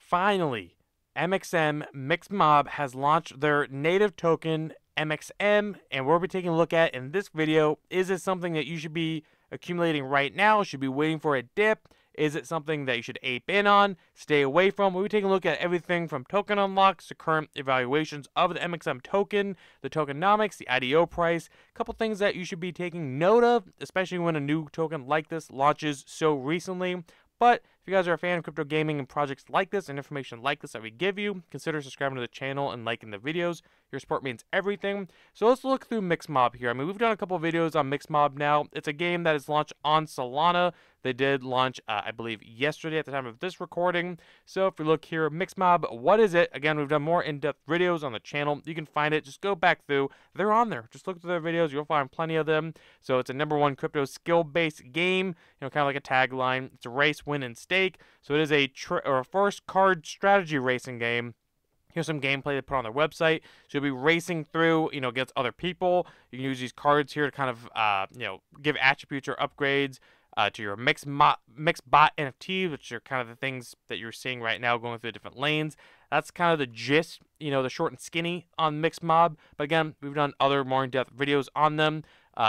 Finally, MXM MixMob has launched their native token MXM, and we'll be taking a look at in this video. Is it something that you should be accumulating right now? Should be waiting for a dip? Is it something that you should ape in on, stay away from? We'll be taking a look at everything from token unlocks to current evaluations of the MXM token, the tokenomics, the IDO price, a couple things that you should be taking note of, especially when a new token like this launches so recently. But if you guys are a fan of crypto gaming and projects like this and information like this that we give you, consider subscribing to the channel and liking the videos. Your support means everything. So let's look through MixMob here. I mean, we've done a couple of videos on MixMob now. It's a game that is launched on Solana. They did launch, I believe, yesterday at the time of this recording. So if we look here, MixMob, what is it? Again, we've done more in-depth videos on the channel. You can find it. Just go back through. They're on there. Just look through their videos. You'll find plenty of them. So it's a #1 crypto skill-based game, kind of like a tagline. It's a race, win, and stake. So it is a first card strategy racing game. Here's some gameplay they put on their website. So you'll be racing through, against other people. You can use these cards here to kind of, give attributes or upgrades to your MixBot NFT, which are kind of the things that you're seeing right now going through the different lanes. That's kind of the gist, the short and skinny on MixMob. But again, we've done other more in-depth videos on them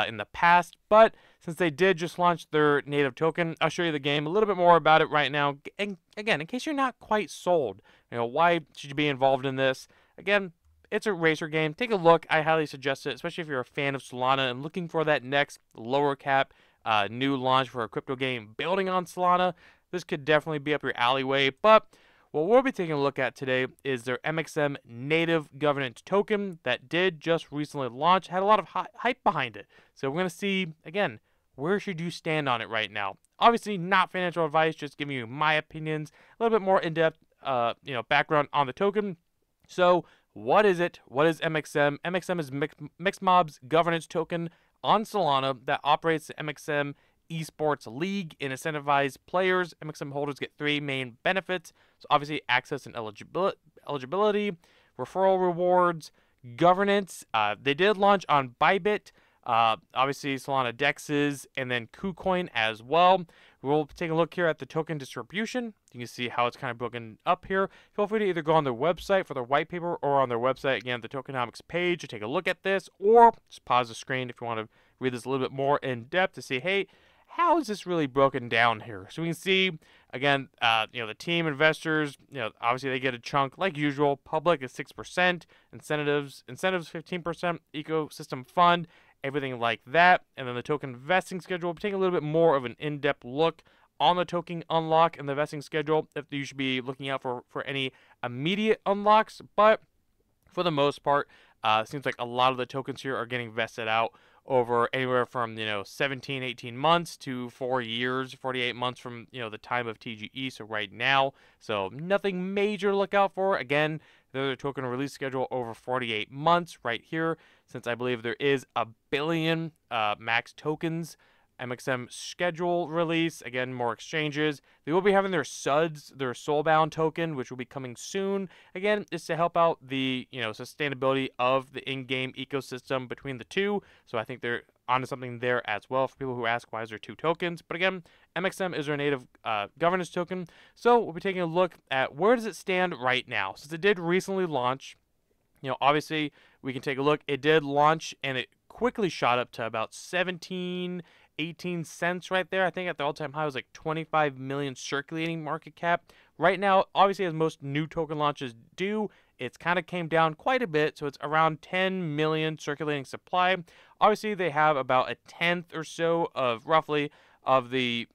in the past. But since they did just launch their native token, I'll show you the game, a little bit more about it right now. And again, in case you're not quite sold, why should you be involved in this? Again, it's a racer game. Take a look. I highly suggest it, especially if you're a fan of Solana and looking for that next lower cap new launch for a crypto game building on Solana. This could definitely be up your alleyway. But what we'll be taking a look at today is their MXM native governance token that did just recently launch. Had a lot of hype behind it. So we're going to see, again, where should you stand on it right now? Obviously, not financial advice, just giving you my opinions, a little bit more in-depth, background on the token. So what is it? What is MXM? MXM is MixMob's governance token on Solana that operates the MXM Esports League and incentivize players. MXM holders get 3 main benefits. So obviously access and eligibility, referral rewards, governance. They did launch on Bybit, obviously Solana Dexes, and then KuCoin as well. We'll take a look here at the token distribution. You can see how it's kind of broken up here. Feel free to either go on their website for their white paper or on their website, again, the tokenomics page to take a look at this, or just pause the screen if you want to read this a little bit more in depth to see, hey, how is this really broken down here? So we can see, again, the team investors, obviously they get a chunk like usual. Public is 6%, incentives 15%, ecosystem fund, everything like that. And then the token vesting schedule, we'll take a little bit more of an in-depth look on the token unlock and the vesting schedule if you should be looking out for any immediate unlocks. But for the most part, it seems like a lot of the tokens here are getting vested out over anywhere from 17, 18 months to 4 years, 48 months from the time of TGE. So right now, so nothing major to look out for. Again, there's a token release schedule over 48 months right here, since I believe there is 1 billion max tokens. MXM schedule release, again, more exchanges. They will be having their SUDS, their Soulbound token, which will be coming soon. Again, it's to help out the sustainability of the in-game ecosystem between the two. So I think they're onto something there as well for people who ask why is there 2 tokens. But again, MXM is their native governance token. So we'll be taking a look at where does it stand right now. Since it did recently launch, obviously we can take a look. It did launch and it quickly shot up to about 18 cents right there. I think at the all-time high was like 25 million circulating market cap. Right now, obviously, as most new token launches do, it's kind of came down quite a bit. So it's around 10 million circulating supply. Obviously, they have about 1/10 or so of roughly of the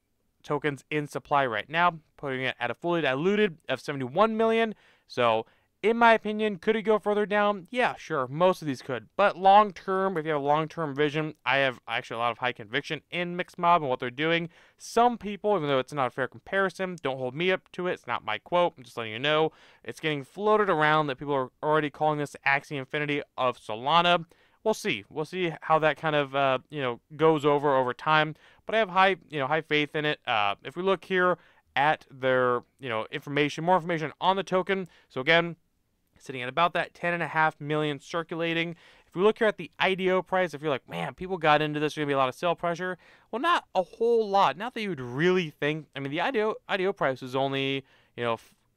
tokens in supply right now, putting it at a fully diluted of 71 million. So in my opinion, could it go further down? Yeah, sure. Most of these could. But long term, if you have a long-term vision, I have actually a lot of high conviction in MixMob and what they're doing. Some people, even though it's not a fair comparison, don't hold me up to it. It's not my quote. I'm just letting you know. It's getting floated around that people are already calling this the Axie Infinity of Solana. We'll see. We'll see how that kind of, goes over time. But I have high faith in it. If we look here at their, more information on the token. So again, sitting at about that 10.5 million circulating. If we look here at the IDO price, if you're like, man, people got into this, there's going to be a lot of sell pressure. Well, not a whole lot. Not that you would really think. I mean, the IDO price is only,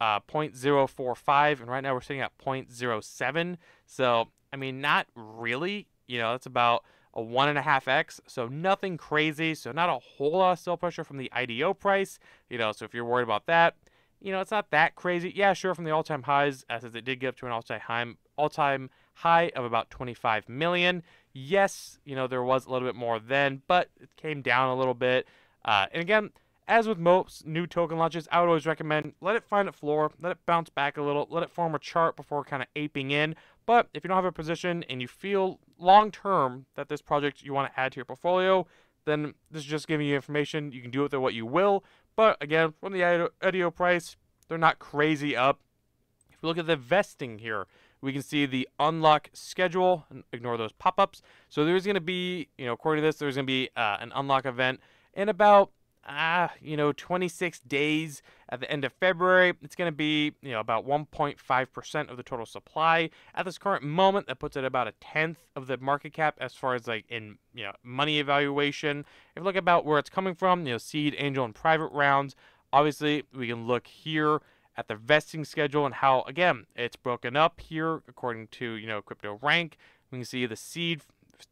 0.045, and right now we're sitting at 0.07. So, I mean, not really. You know, that's about a 1.5x. So nothing crazy. So not a whole lot of sell pressure from the IDO price. You know, so if you're worried about that, you know, it's not that crazy. Yeah, sure, from the all-time highs, as it did get up to an all-time high of about 25 million. Yes, you know, there was a little bit more then, but it came down a little bit. And again, as with most new token launches, I would always recommend let it find a floor, let it bounce back a little, let it form a chart before kind of aping in. But if you don't have a position and you feel long-term that this project you want to add to your portfolio, then this is just giving you information. You can do with it what you will. But again, from the IDO price, they're not crazy up. If we look at the vesting here, we can see the unlock schedule, and ignore those pop-ups. So there's going to be, you know, according to this, there's going to be an unlock event in about, 26 days at the end of February. It's going to be, you know, about 1.5% of the total supply. At this current moment, that puts it about a 1/10 of the market cap as far as like in, you know, money evaluation. If you look about where it's coming from, you know, seed, angel, and private rounds, obviously we can look here at the vesting schedule and how, again, it's broken up here according to, you know, crypto rank. We can see the seed,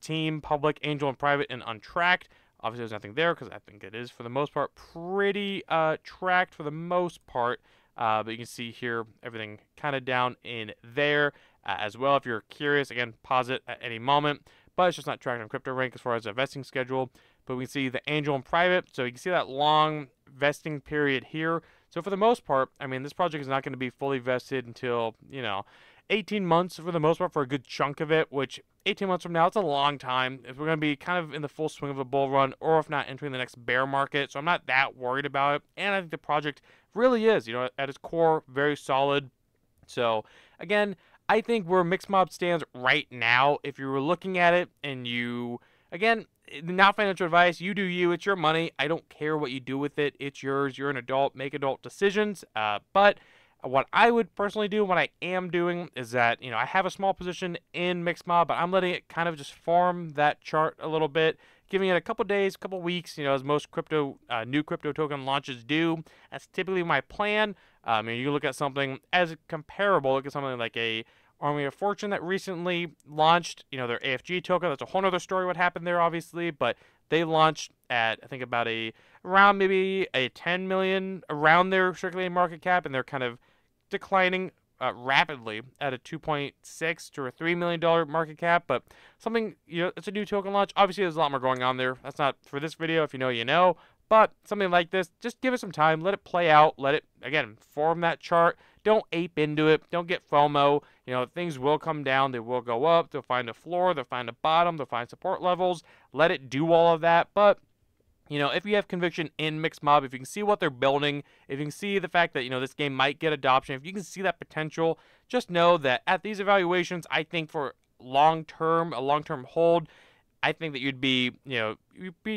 team, public, angel, and private, and untracked. Obviously, there's nothing there because I think it is, for the most part, pretty tracked for the most part. But you can see here everything kind of down in there as well. If you're curious, again, pause it at any moment. But it's just not tracked on CryptoRank as far as a vesting schedule. But we can see the angel and private. So you can see that long vesting period here. So for the most part, I mean, this project is not going to be fully vested until, you know, 18 months for the most part for a good chunk of it, which 18 months from now, it's a long time. If we're going to be kind of in the full swing of a bull run, or if not entering the next bear market. So I'm not that worried about it. And I think the project really is, you know, at its core, very solid. So again, I think where MixMob stands right now, if you were looking at it and you, again, not financial advice, you do you, it's your money. I don't care what you do with it. It's yours. You're an adult. Make adult decisions. But what I would personally do, what I am doing, is that, you know, I have a small position in MixMob, but I'm letting it kind of just form that chart a little bit, giving it a couple days, couple weeks, you know, as most new crypto token launches do. That's typically my plan. I mean, you look at something as comparable, look at something like a Army of Fortune that recently launched, you know, their AFG token. That's a whole other story what happened there, obviously, but they launched at, I think, about around maybe a 10 million around their circulating market cap, and they're kind of declining rapidly at a 2.6 to a $3 million market cap. But something, you know, it's a new token launch. Obviously, there's a lot more going on there. That's not for this video. If you know, you know. But something like this, just give it some time. Let it play out. Let it, again, form that chart. Don't ape into it. Don't get FOMO. You know, things will come down. They will go up. They'll find a floor. They'll find a bottom. They'll find support levels. Let it do all of that. But, you know, if you have conviction in MixMob, if you can see what they're building, if you can see the fact that, you know, this game might get adoption, if you can see that potential, just know that at these evaluations, I think for a long-term hold, I think that you'd be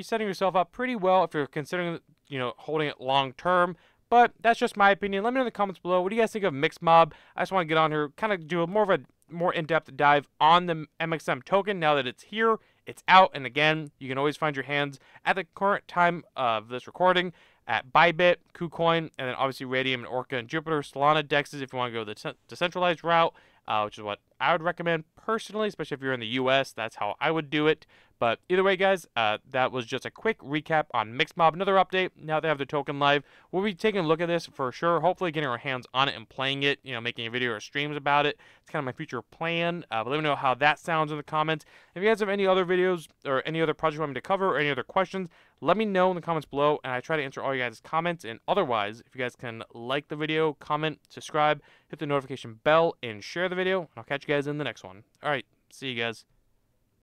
setting yourself up pretty well if you're considering, you know, holding it long-term. But that's just my opinion. Let me know in the comments below. What do you guys think of MixMob? I just want to get on here, kind of do a more in-depth dive on the MXM token now that it's here, it's out, and again, you can always find your hands at the current time of this recording at Bybit, KuCoin, and then obviously Radium and Orca and Jupiter, Solana dexes if you want to go the decentralized route, which is what I would recommend personally, especially if you're in the US. That's how I would do it. But either way, guys, that was just a quick recap on MixMob. Another update, now they have the token live. We'll be taking a look at this for sure, hopefully getting our hands on it and playing it, you know, making a video or streams about it. It's kind of my future plan. But let me know how that sounds in the comments. If you guys have any other videos or any other project you want me to cover or any other questions, let me know in the comments below, and I try to answer all you guys' comments. And otherwise, if you guys can like the video, comment, subscribe, hit the notification bell, and share the video, and I'll catch you guys in the next one. All right, see you guys.